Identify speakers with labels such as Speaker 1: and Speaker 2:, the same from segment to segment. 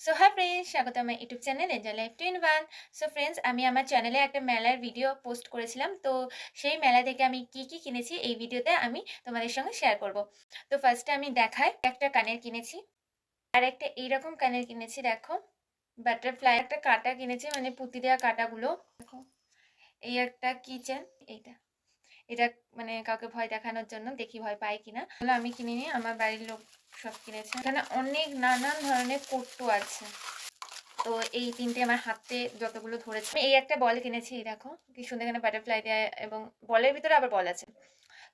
Speaker 1: So hi friends, স্বাগত আমার YouTube channel enjoy life 2 in 1। So friends, আমি আমার চ্যানেলে একটা মেলার ভিডিও পোস্ট করেছিলাম। তো সেই মেলা থেকে আমি কি কি কিনেছি এই ভিডিওতে আমি তোমাদের সঙ্গে শেয়ার করব। তো ফার্স্টে আমি দেখাই, একটা কানের কিনেছি আর একটা এইরকম কানের কিনেছি। দেখো, বাটারফ্লাই একটা কাটা কিনেছি, মানে পুঁতি দেওয়া কাটাগুলো। দেখো, এই একটা কিচেন, এইটা এটা মানে কাউকে ভয় দেখানোর জন্য, দেখি ভয় পায় কিনা। আমি কিনিনি, আমার বাড়ির লোক সব কিনেছে। এখানে অনেক নানান ধরনের কৌটো আছে। তো এই তিনটে আমার হাতে যতগুলো ধরেছে। আমি এই একটা বল কিনেছি, এই দেখো কি সুন্দর, এখানে বাটারফ্লাই দেয় এবং বলের ভিতরে আবার বল আছে।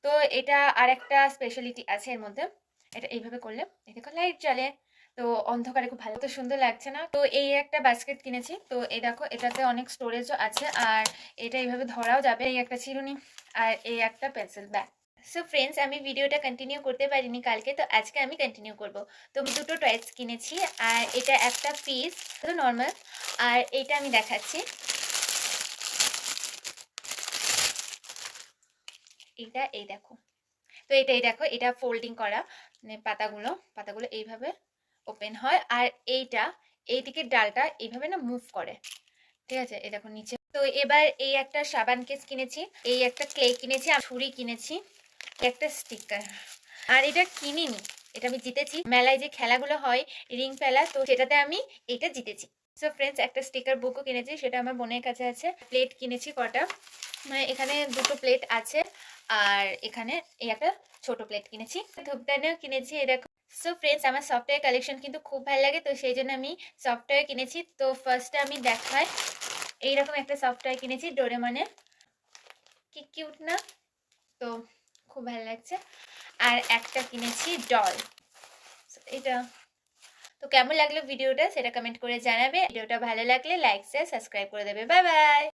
Speaker 1: তো এটা আর একটা স্পেশালিটি আছে এর মধ্যে, এটা এইভাবে করলে এই দেখো লাইট জ্বলে, তো অন্ধকারে খুব ভালো, তো সুন্দর লাগছে না? তো এই একটা বাস্কেট কিনেছি, তো এই দেখো এটাতে অনেক স্টোরেজও আছে আর এটা এইভাবে ধরাও যাবে। এই একটা চিরুনি আর এই একটা পেন্সিল ব্যাগ। সো ফ্রেন্ডস, আমি ভিডিওটা কন্টিনিউ করতে পারিনি কালকে, তো আজকে আমি কন্টিনিউ করব। তো আমি দুটো টয়েস কিনেছি আর এটা একটা পিস, তো নর্মাল। আর এটা আমি দেখাচ্ছি, এটা এই দেখো। তো এটাই দেখো, এটা ফোল্ডিং করা, মানে পাতাগুলো পাতাগুলো এইভাবে ওপেন হয় আর এইটা এইদিকে ডালটা এইভাবে না মুভ করে, ঠিক আছে? এই দেখো নিচে। তো এবার এই একটা সাবান কেস কিনেছি, এই একটা ক্লে কিনেছি, আর ছুরি কিনেছি, একটা স্টিকার। আর এটা কিনিনি, এটা আমি জিতেছি মেলায়, যে খেলাগুলো হয় রিং ফেলা, তো সেটাতে আমি এইটা জিতেছি। সো ফ্রেন্ডস, একটা স্টিকার বুকও কিনেছি, সেটা আমার বোনের কাছে আছে। প্লেট কিনেছি কটা, মানে এখানে দুটো প্লেট আছে আর এখানে এই একটা ছোট প্লেট কিনেছি। ধূপদানিও কিনেছি, এই দেখো। সো ফ্রেন্ডস, আমার সফটওয়্যার কালেকশন কিন্তু খুব ভালো লাগে, তো সেই জন্য আমি সফটওয়্যার কিনেছি। তো ফার্স্টে আমি দেখাই, এইরকম একটা সফটওয়্যার কিনেছি ডোরেমনের, কি কিউট না? তো খুব ভালো লাগছে। আর একটা কিনেছি ডল, এটা। তো কেমন লাগলো ভিডিওটা সেটা কমেন্ট করে জানাবে। ভিডিওটা ভালো লাগলে লাইক শেয়ার সাবস্ক্রাইব করে দেবে। Bye bye.